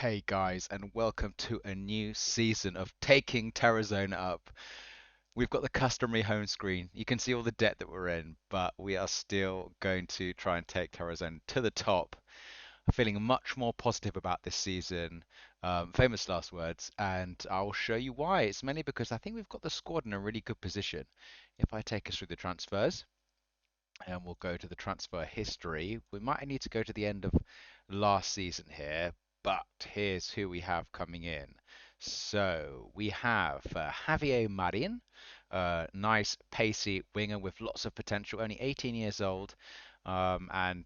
Hey guys, and welcome to a new season of taking Tarazona up. We've got the customary home screen. You can see all the debt that we're in, but we are still going to try and take Tarazona to the top. I'm feeling much more positive about this season. Famous last words, and I'll show you why. It's mainly because I think we've got the squad in a really good position. If I take us through the transfers, and we'll go to the transfer history. We might need to go to the end of last season here, but here's who we have coming in. So we have Javier Marin, nice pacey winger with lots of potential, only 18 years old, and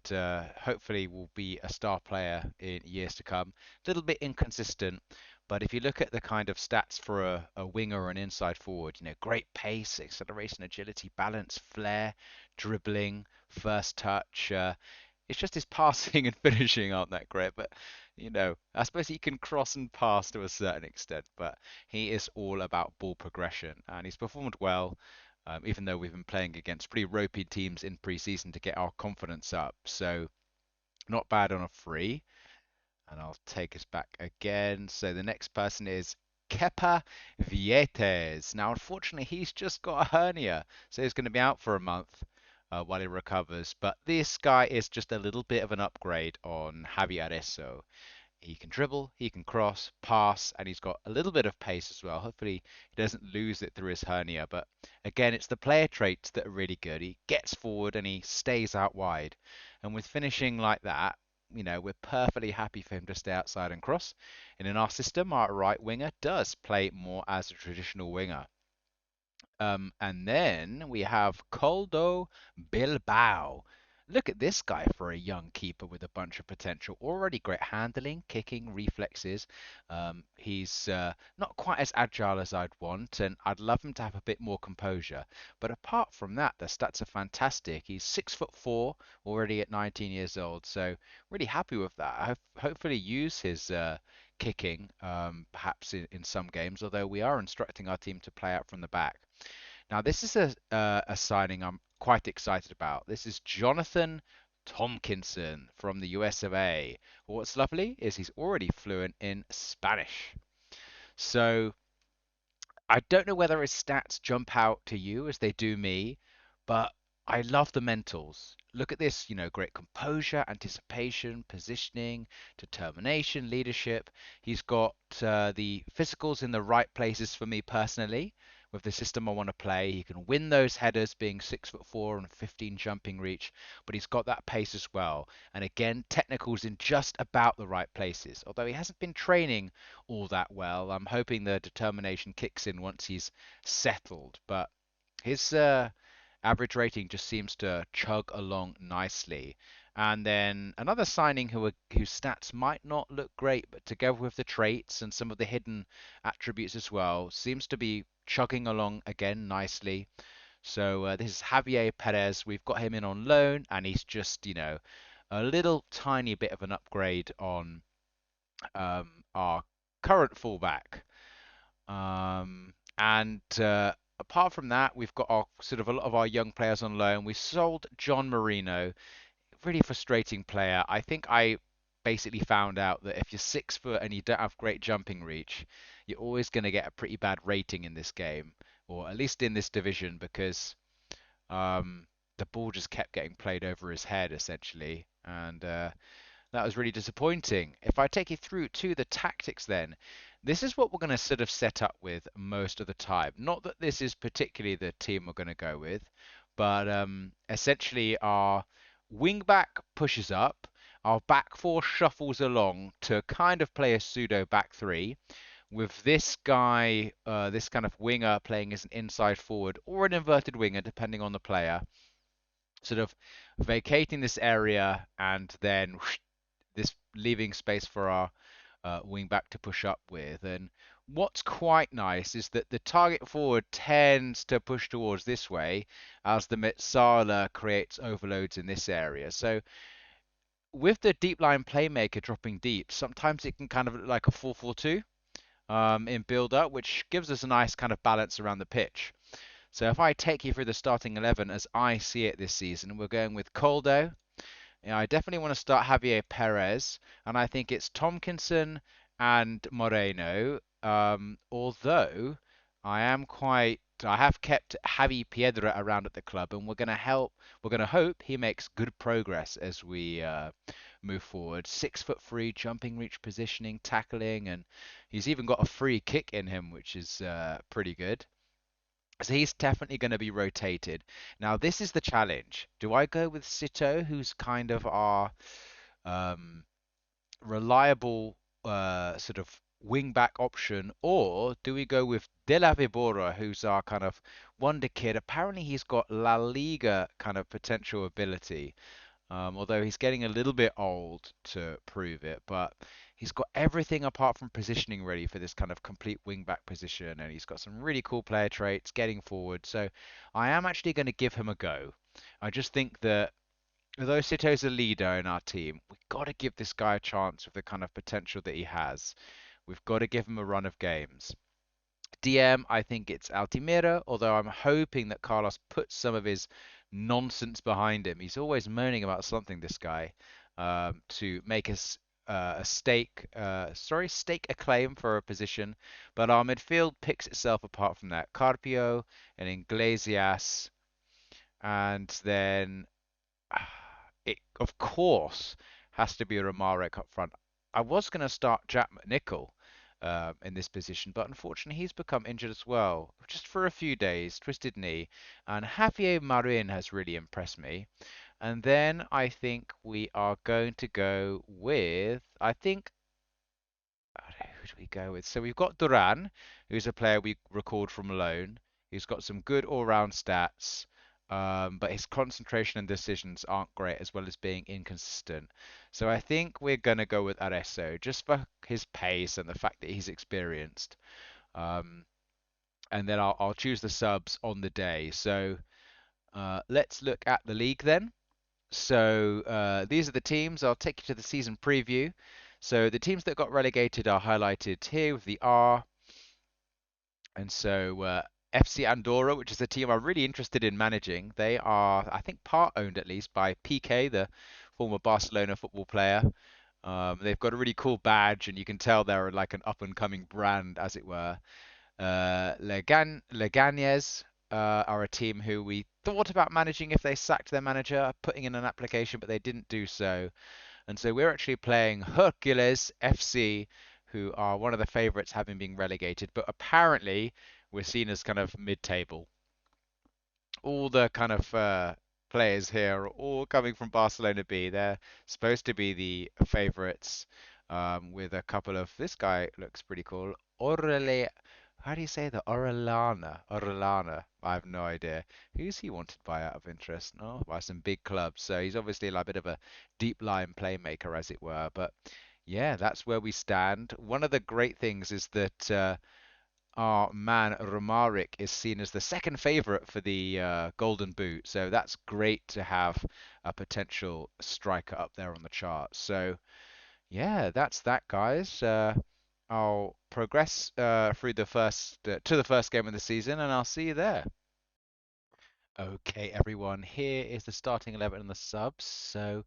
hopefully will be a star player in years to come. A little bit inconsistent, but if you look at the kind of stats for a winger or an inside forward, great pace, acceleration, agility, balance, flair, dribbling, first touch. It's just his passing and finishing aren't that great, but I suppose he can cross and pass to a certain extent, but he is all about ball progression and he's performed well, even though we've been playing against pretty ropey teams in pre-season to get our confidence up. So not bad on a free. And I'll take us back again. So the next person is Kepa Vietes. Now, unfortunately, he's just got a hernia, so he's going to be out for a month while he recovers. But this guy is just a little bit of an upgrade on Javi Arezzo. He can dribble, he can cross, pass, and he's got a little bit of pace as well. Hopefully, he doesn't lose it through his hernia. But again, it's the player traits that are really good. He gets forward and he stays out wide. And with finishing like that, we're perfectly happy for him to stay outside and cross. And in our system, our right winger does play more as a traditional winger. And then we have Coldo Bilbao. Look at this guy for a young keeper with a bunch of potential. Already great handling, kicking, reflexes. He's not quite as agile as I'd want, and I'd love him to have a bit more composure. But apart from that, the stats are fantastic. He's 6'4", already at 19 years old, so really happy with that. Hopefully use his kicking, perhaps in some games, although we are instructing our team to play out from the back. Now, this is a signing I'm quite excited about. This is Jonathan Tompkinson from the US of A. What's lovely is he's already fluent in Spanish. So I don't know whether his stats jump out to you as they do me, but I love the mentals. Look at this, great composure, anticipation, positioning, determination, leadership. He's got the physicals in the right places for me personally. With the system I want to play, he can win those headers being 6'4" and 15 jumping reach, but he's got that pace as well. And again, technicals in just about the right places. Although he hasn't been training all that well, I'm hoping the determination kicks in once he's settled. But his average rating just seems to chug along nicely. And then another signing whose stats might not look great, but together with the traits and some of the hidden attributes as well, seems to be chugging along again nicely. So this is Javier Perez. We've got him in on loan, and he's just, a little tiny bit of an upgrade on our current fullback. And apart from that, we've got our sort of a lot of our young players on loan. We sold John Marino, really frustrating player. I think I basically found out that if you're 6 foot and you don't have great jumping reach, you're always going to get a pretty bad rating in this game, or at least in this division, because the ball just kept getting played over his head essentially, and that was really disappointing. If I take you through to the tactics then, this is what we're going to sort of set up with most of the time. Not that this is particularly the team we're going to go with, but essentially our wing back pushes up, our back four shuffles along to kind of play a pseudo back three, with this guy, this kind of winger playing as an inside forward or an inverted winger, depending on the player, sort of vacating this area and then this leaving space for our wing back to push up with. And what's quite nice is that the target forward tends to push towards this way as the Metsala creates overloads in this area. So with the deep line playmaker dropping deep, sometimes it can kind of look like a 4-4-2 in build up, which gives us a nice kind of balance around the pitch. So if I take you through the starting 11 as I see it this season, we're going with Coldo, Yeah, I definitely want to start Javier Perez, and I think it's Tomkinson and Moreno. Although I have kept Javi Piedra around at the club, and we're going to hope he makes good progress as we move forward. 6 foot free, jumping reach positioning, tackling, and he's even got a free kick in him, which is pretty good. So he's definitely going to be rotated. Now, this is the challenge. Do I go with Sito, who's kind of our um, reliable sort of wing back option, or do we go with De La Vibora, who's our kind of wonder kid? Apparently, he's got La Liga kind of potential ability. Although he's getting a little bit old to prove it, but he's got everything apart from positioning ready for this kind of complete wing back position, and he's got some really cool player traits getting forward. So I am actually going to give him a go. I just think that although Sito's a leader in our team, we've got to give this guy a chance with the kind of potential that he has. We've got to give him a run of games. DM, I think it's Altimira, although I'm hoping that Carlos puts some of his nonsense behind him. He's always moaning about something, this guy, to make us stake a claim for a position. But our midfield picks itself apart from that. Carpio and Iglesias, and then it, of course, has to be a Romarek up front. I was going to start Jack McNichol in this position, but unfortunately he's become injured as well, just for a few days, twisted knee. And Javier Marin has really impressed me. And then I think we are going to go with, I think who do we go with? So we've got Duran, who's a player we recalled from loan. He's got some good all-round stats, but his concentration and decisions aren't great, as well as being inconsistent. So I think we're gonna go with Areso just for his pace and the fact that he's experienced. Um, and then I'll choose the subs on the day. So let's look at the league then. So these are the teams. I'll take you to the season preview. So the teams that got relegated are highlighted here with the R. And so FC Andorra, which is a team I'm really interested in managing. They are, I think, part owned at least by PK, the former Barcelona football player. They've got a really cool badge, and you can tell they're like an up and coming brand, as it were. Leganés are a team who we thought about managing if they sacked their manager, putting in an application, but they didn't do so. And so we're actually playing Hercules FC, who are one of the favourites, having been relegated, but apparently we're seen as kind of mid-table. All the kind of players here are all coming from Barcelona B. They're supposed to be the favourites, with a couple of. This guy looks pretty cool. Orale, how do you say the Orellana? Orellana. I have no idea. Who's he wanted by out of interest? No, by some big clubs. So he's obviously like a bit of a deep line playmaker, as it were. But yeah, that's where we stand. One of the great things is that our man Romaric is seen as the second favourite for the Golden Boot. So that's great to have a potential striker up there on the chart. So yeah, that's that, guys. I'll progress through the first to the first game of the season, and I'll see you there. Okay, everyone, here is the starting 11 and the subs. So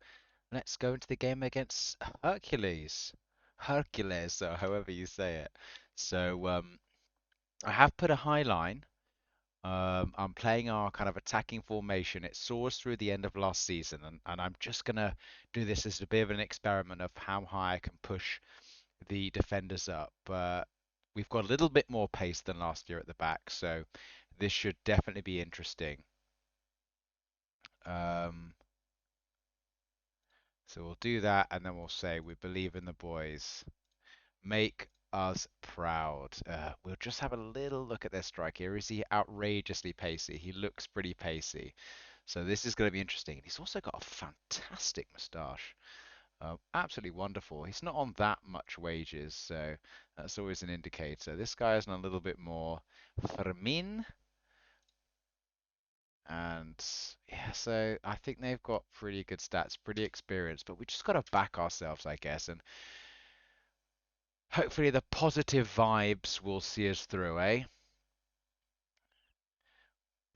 let's go into the game against Hercules. Hercules, or however you say it. So I have put a high line. I'm playing our kind of attacking formation. It saw us through the end of last season, and I'm just gonna do this as a bit of an experiment of how high I can push the defenders up. We've got a little bit more pace than last year at the back, so this should definitely be interesting. Um, so we'll do that, and then we'll say we believe in the boys. Make us proud. We'll just have a little look at their strike here. Is he outrageously pacey? He looks pretty pacey. So this is going to be interesting. He's also got a fantastic moustache. Absolutely wonderful. He's not on that much wages, so that's always an indicator. This guy is on a little bit more. Fermin, and yeah, so I think they've got pretty good stats, pretty experienced, but we just got to back ourselves, I guess, and hopefully the positive vibes will see us through, eh?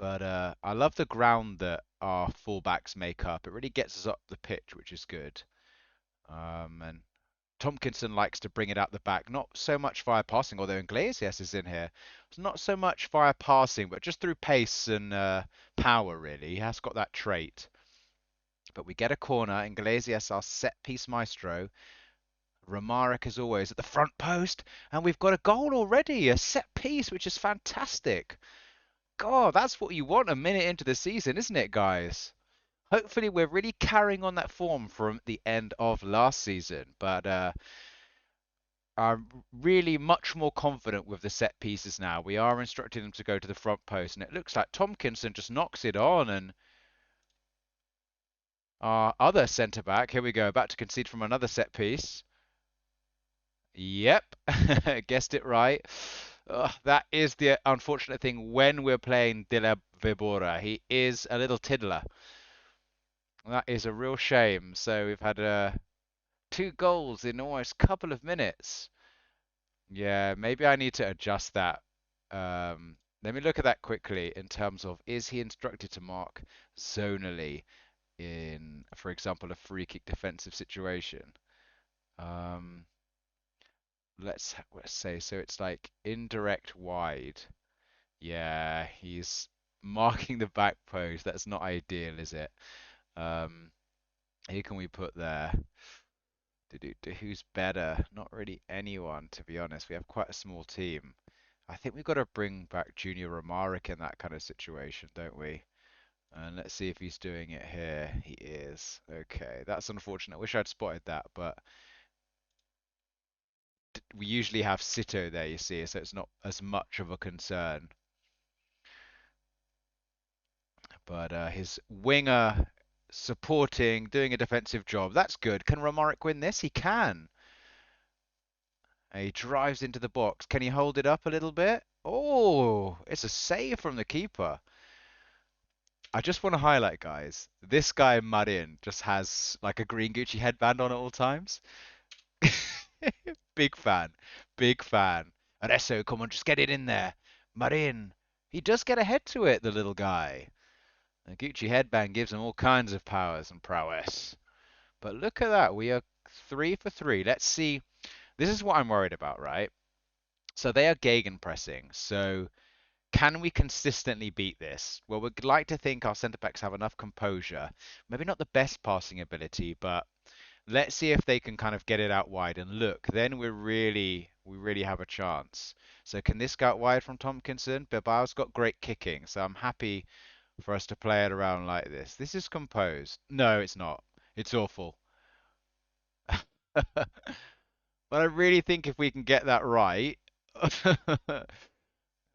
But I love the ground that our fullbacks make up. It really gets us up the pitch, which is good. And Tompkinson likes to bring it out the back, not so much via passing, although Iglesias is in here. It's not so much via passing, but just through pace and power, really. He has got that trait. But we get a corner. Iglesias, our set piece maestro. Romarek, as always, at the front post. And we've got a goal already, a set piece, which is fantastic. God, that's what you want a minute into the season, isn't it, guys? Hopefully, we're really carrying on that form from the end of last season. But I'm really much more confident with the set pieces now. We are instructing them to go to the front post, and it looks like Tompkinson just knocks it on. And our other centre back, here we go, about to concede from another set piece. Yep, guessed it right. Ugh, that is the unfortunate thing when we're playing De La Vibora. He is a little tiddler. That is a real shame. So we've had two goals in almost a couple of minutes. Yeah, maybe I need to adjust that. Let me look at that quickly in terms of is he instructed to mark zonally in, for example, a free kick defensive situation? Um, let's say so it's like indirect wide. Yeah, he's marking the back post. That's not ideal, is it? Um, who can we put there? Who's better? Not really anyone, to be honest. We have quite a small team. I think we've got to bring back Junior Romarek in that kind of situation, don't we? And let's see if he's doing it here. He is. Okay, that's unfortunate. I wish I'd spotted that, but we usually have Sito there, you see, so it's not as much of a concern. But his winger supporting, doing a defensive job, that's good. Can Romarek win this? He can. He drives into the box. Can he hold it up a little bit? Oh, it's a save from the keeper. I just want to highlight, guys, this guy Marin just has like a green Gucci headband on at all times. Big fan. Big fan. Adesso, come on, just get it in there. Marin. He does get ahead to it, the little guy. The Gucci headband gives him all kinds of powers and prowess. But look at that. We are 3 for 3. Let's see. This is what I'm worried about, right? So they are gegenpressing. So can we consistently beat this? Well, we'd like to think our centre backs have enough composure. Maybe not the best passing ability, but let's see if they can kind of get it out wide. And look, then we really have a chance. So can this go out wide from Tompkinson? Bilbao's got great kicking, so I'm happy for us to play it around like this. This is composed. No, it's not. It's awful. But I really think if we can get that right,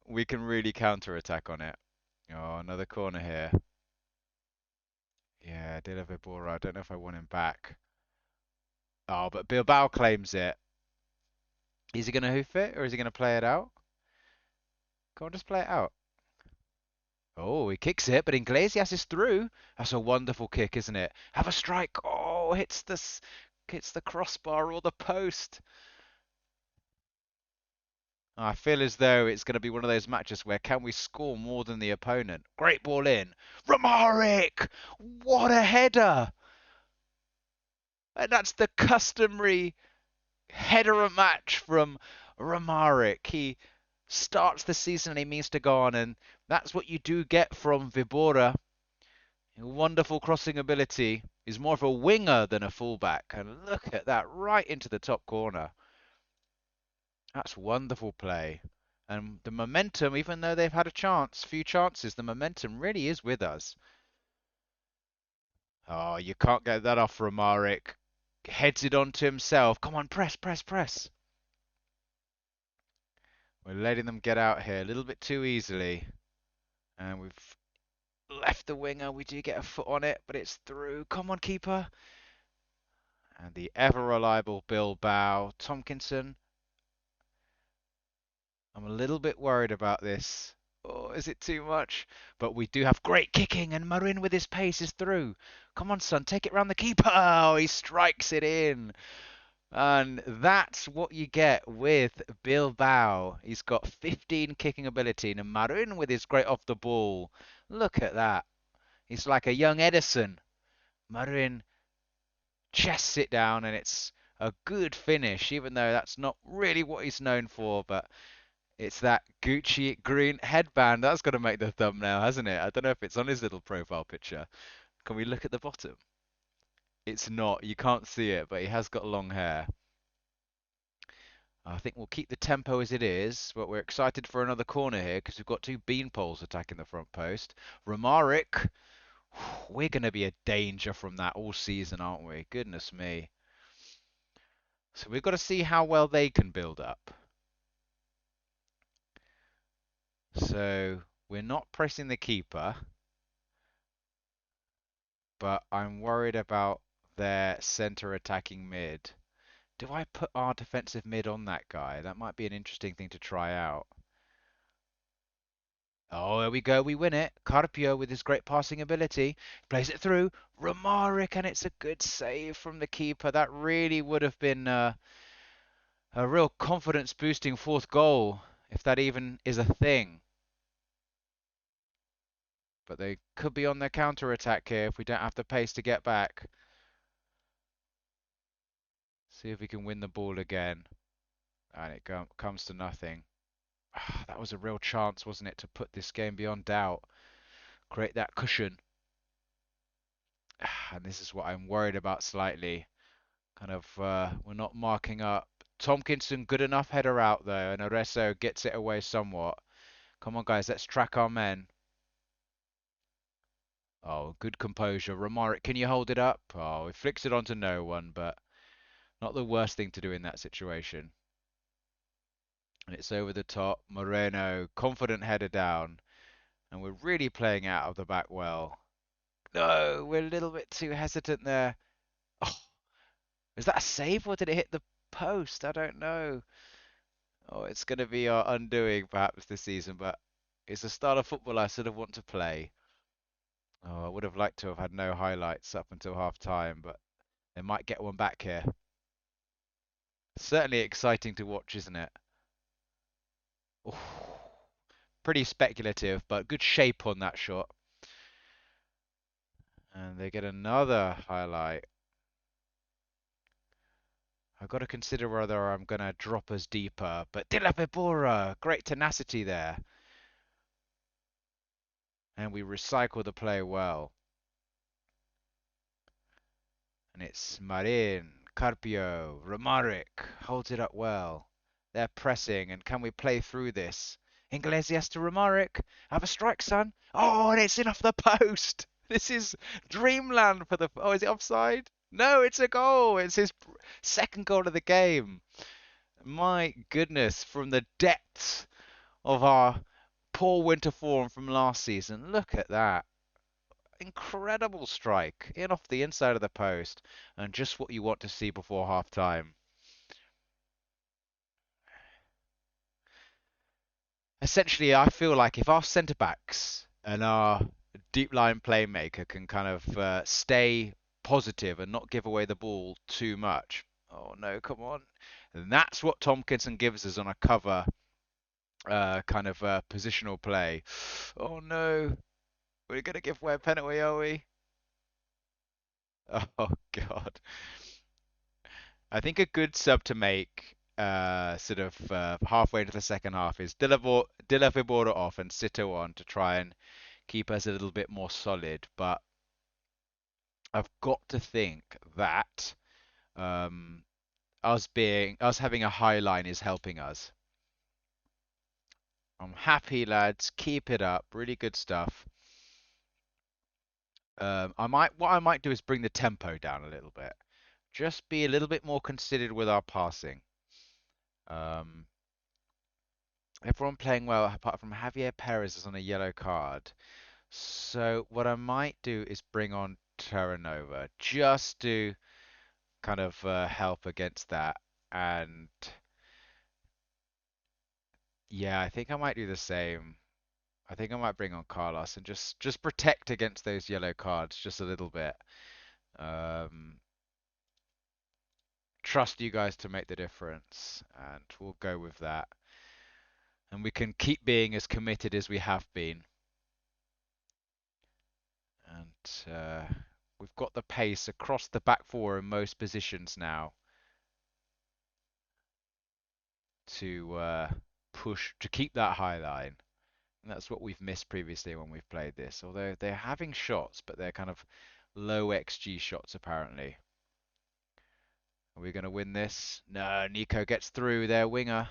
we can really counter-attack on it. Oh, another corner here. Yeah, De La Vibora. I don't know if I want him back. Oh, but Bilbao claims it. Is he going to hoof it or is he going to play it out? Come on, just play it out. Oh, he kicks it, but Iglesias is through. That's a wonderful kick, isn't it? Have a strike. Oh, hits the crossbar or the post. I feel as though it's going to be one of those matches where can we score more than the opponent? Great ball in. Romarek! What a header! And that's the customary header match from Romarek. He starts the season and he means to go on, and that's what you do get from Vibora. Wonderful crossing ability. He's more of a winger than a fullback. And look at that, right into the top corner. That's wonderful play. And the momentum, even though they've had a few chances, the momentum really is with us. Oh, you can't get that off Romarek. Heads it onto himself. Come on, press, press, press. We're letting them get out here a little bit too easily. And we've left the winger. We do get a foot on it, but it's through. Come on, keeper. And the ever-reliable Bilbao. Tompkinson. I'm a little bit worried about this. Oh, is it too much? But we do have great kicking, and Marin with his pace is through. Come on, son, take it round the keeper. Oh, he strikes it in. And that's what you get with Bilbao. He's got 15 kicking ability, and Marin with his great off the ball. Look at that. He's like a young Edison. Marin chests it down, and it's a good finish, even though that's not really what he's known for. But it's that Gucci green headband. That's going to make the thumbnail, hasn't it? I don't know if it's on his little profile picture. Can we look at the bottom? It's not. You can't see it, but he has got long hair. I think we'll keep the tempo as it is, but we're excited for another corner here because we've got two beanpoles attacking the front post. Romaric, we're going to be a danger from that all season, aren't we? Goodness me. So we've got to see how well they can build up. So we're not pressing the keeper, but I'm worried about their centre attacking mid. Do I put our defensive mid on that guy? That might be an interesting thing to try out. Oh, there we go. We win it. Carpio with his great passing ability plays it through. Romaric, and it's a good save from the keeper. That really would have been a real confidence boosting fourth goal, if that even is a thing. But they could be on their counter attack here if we don't have the pace to get back. See if we can win the ball again. And it comes to nothing. That was a real chance, wasn't it, to put this game beyond doubt, create that cushion. And this is what I'm worried about slightly. Kind of, we're not marking up. Tomkinson, good enough header out though, and Oreso gets it away somewhat. Come on, guys, let's track our men. Oh, good composure. Romaric, can you hold it up? Oh, he flicks it onto no one, but not the worst thing to do in that situation. And it's over the top. Moreno, confident header down. And we're really playing out of the back well. No, we're a little bit too hesitant there. Oh, is that a save or did it hit the post? I don't know. Oh, it's going to be our undoing perhaps this season, but it's a style of football I sort of want to play. Oh, I would have liked to have had no highlights up until half time, but they might get one back here. Certainly exciting to watch, isn't it? Oh, pretty speculative, but good shape on that shot. And they get another highlight. I've got to consider whether I'm going to drop us deeper, but De La Pebora, great tenacity there. And we recycle the play well. And it's Marin, Carpio, Romaric, holds it up well. They're pressing, and can we play through this? Iglesias to Romaric. Have a strike, son. Oh, and it's in off the post. This is dreamland for the... Oh, is it offside? No, it's a goal. It's his second goal of the game. My goodness, from the depths of our poor winter form from last season. Look at that. Incredible strike in off the inside of the post, and just what you want to see before half time. Essentially, I feel like if our centre backs and our deep line playmaker can kind of stay positive and not give away the ball too much. Oh no, come on. And that's what Tomkinson gives us on a cover kind of positional play. Oh no, we're going to give away a penalty, are we? Oh God. I think a good sub to make sort of halfway to the second half is Dilla Vibora off and Sito on to try and keep us a little bit more solid. But I've got to think that um, us having a high line is helping us. I'm happy, lads. Keep it up. Really good stuff. What I might do is bring the tempo down a little bit. Just be a little bit more considered with our passing. Um, Everyone playing well apart from Javier Perez is on a yellow card. So what I might do is bring on Terranova just to kind of help against that. And yeah, I think I might do the same. I think I might bring on Carlos and just protect against those yellow cards just a little bit. Um, Trust you guys to make the difference, and we'll go with that. And we can keep being as committed as we have been. And we've got the pace across the back four in most positions now to push to keep that high line. And that's what we've missed previously when we've played this. Although they're having shots, but they're kind of low XG shots apparently. Are we going to win this? No, Nico gets through their winger.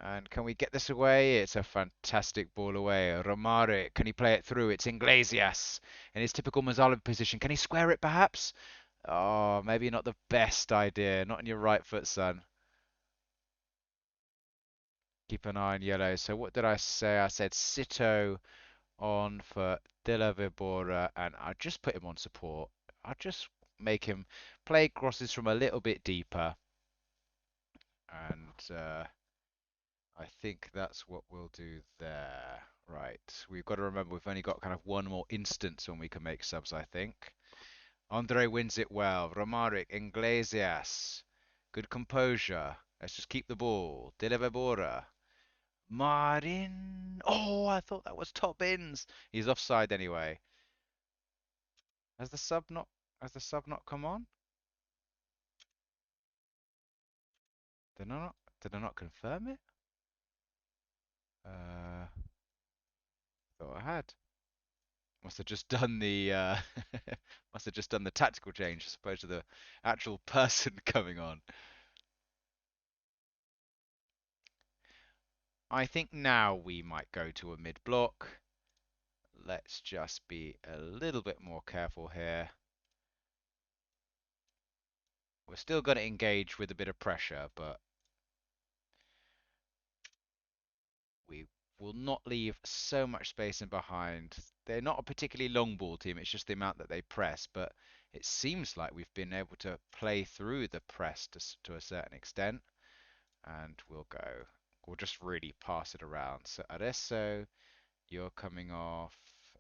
And can we get this away? It's a fantastic ball away. Romare, can he play it through? It's Iglesias in his typical Mazzala position. Can he square it perhaps? Oh, maybe not the best idea. Not on your right foot, son. Keep an eye on yellow. So what did I say? I said Sito on for De La Vibora, and I just put him on support. I just make him play crosses from a little bit deeper, and I think that's what we'll do there. Right, we've got to remember we've only got kind of one more instance when we can make subs, I think. Andre wins it well. Romaric, Iglesias. Good composure. Let's just keep the ball. De La Vibora. Marin. Oh, I thought that was top ins. He's offside anyway. Has the sub not come on? Did I not confirm it? Thought I had. Must have just done the must have just done the tactical change as opposed to the actual person coming on. I think now we might go to a mid block. Let's just be a little bit more careful here. We're still going to engage with a bit of pressure, but we will not leave so much space in behind. They're not a particularly long ball team, it's just the amount that they press, but it seems like we've been able to play through the press to a certain extent, and we'll just really pass it around. So Adesso, you're coming off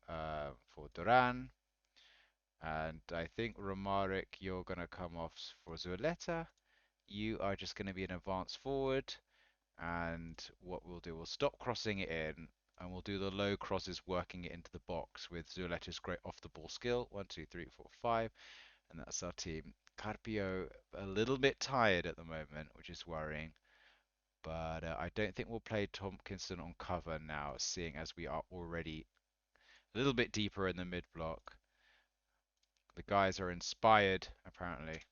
for Duran, and I think Romaric, you're going to come off for Zuleta. You are just going to be an advance forward. And what we'll do, we'll stop crossing it in, and we'll do the low crosses working it into the box with Zuleta's great off the ball skill. 1, 2, 3, 4, 5, and that's our team. Carpio a little bit tired at the moment, which is worrying, but I don't think we'll play Tompkinson on cover now, seeing as we are already a little bit deeper in the mid block. The guys are inspired apparently,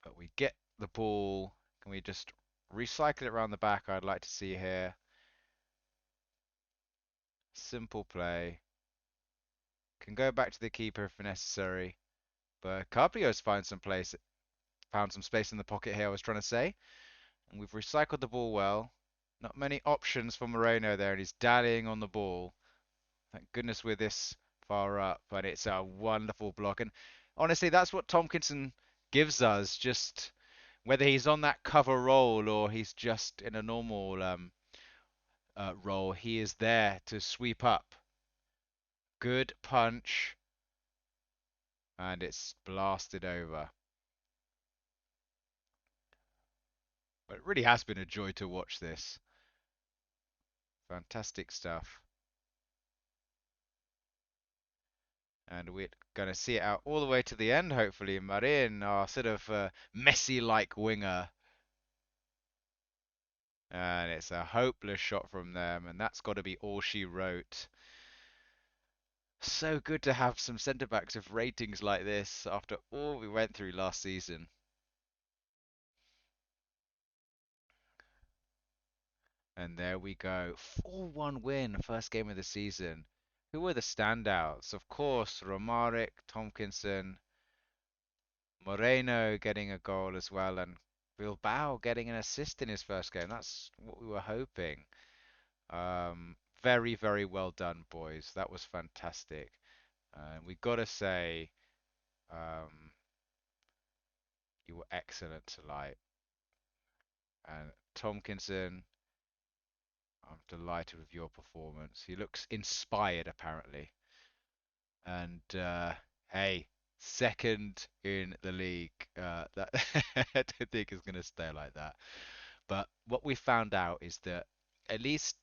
but we get the ball. Can we just recycle it around the back? I'd like to see here. Simple play. Can go back to the keeper if necessary. But Carpio's found some space in the pocket here, I was trying to say. And we've recycled the ball well. Not many options for Moreno there, and he's dallying on the ball. Thank goodness we're this far up, but it's a wonderful block. And honestly, that's what Tompkinson gives us, just whether he's on that cover role or he's just in a normal role, he is there to sweep up. Good punch, and it's blasted over. But it really has been a joy to watch this. Fantastic stuff. And we're going to see it out all the way to the end, hopefully. Marin, our sort of Messi-like winger. And it's a hopeless shot from them, and that's got to be all she wrote. So good to have some centre-backs with ratings like this after all we went through last season. And there we go. 4-1 win, first game of the season. Who were the standouts? Of course, Romaric, Tompkinson, Moreno getting a goal as well, and Bilbao getting an assist in his first game. That's what we were hoping. Very, very well done, boys. That was fantastic. We got to say, um, you were excellent tonight. And Tompkinson, I'm delighted with your performance. He looks inspired, apparently. And hey, second in the league. That I don't think is going to stay like that. But what we found out is that at least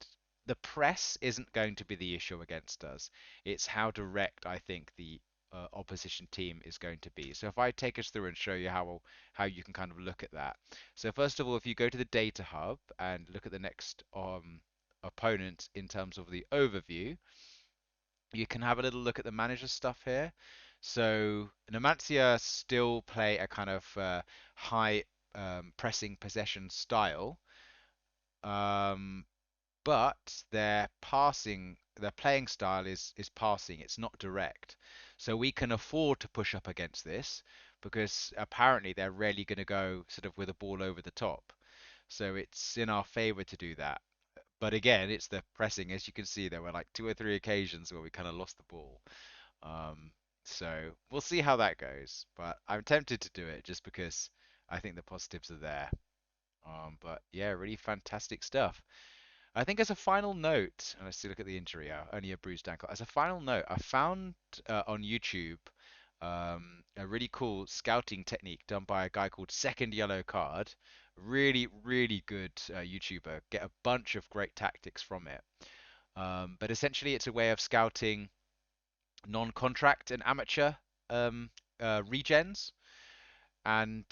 the press isn't going to be the issue against us. It's how direct I think the opposition team is going to be. So if I take us through and show you how you can kind of look at that. So first of all, if you go to the data hub and look at the next opponent in terms of the overview, you can have a little look at the manager stuff here. So Numancia still play a kind of high pressing possession style, um, but their playing style is passing. It's not direct. So we can afford to push up against this because apparently they're rarely going to go sort of with a ball over the top. So it's in our favor to do that. But again, it's the pressing. As you can see, there were like two or three occasions where we kind of lost the ball. Um, so we'll see how that goes. But I'm tempted to do it just because I think the positives are there. But yeah, really fantastic stuff. I think as a final note, and let's see, look at the injury, only a bruised ankle. As a final note, I found on YouTube a really cool scouting technique done by a guy called Second Yellow Card. Really, really good YouTuber. Get a bunch of great tactics from it. But essentially, it's a way of scouting non-contract and amateur um, regens. And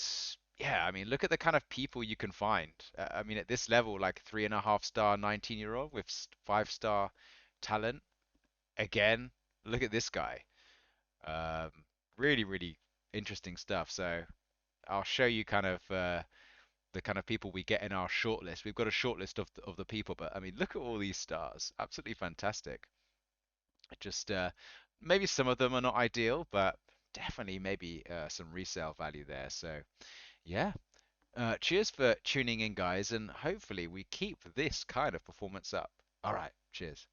yeah, I mean, look at the kind of people you can find. I mean, at this level, like 3.5 star 19-year-old with 5 star talent. Again, look at this guy. Um, really, really interesting stuff. So I'll show you kind of the kind of people we get in our shortlist. We've got a shortlist of the people, but I mean, look at all these stars. Absolutely fantastic. Just maybe some of them are not ideal, but definitely maybe some resale value there. So yeah. Cheers for tuning in, guys, and hopefully we keep this kind of performance up. All right, cheers.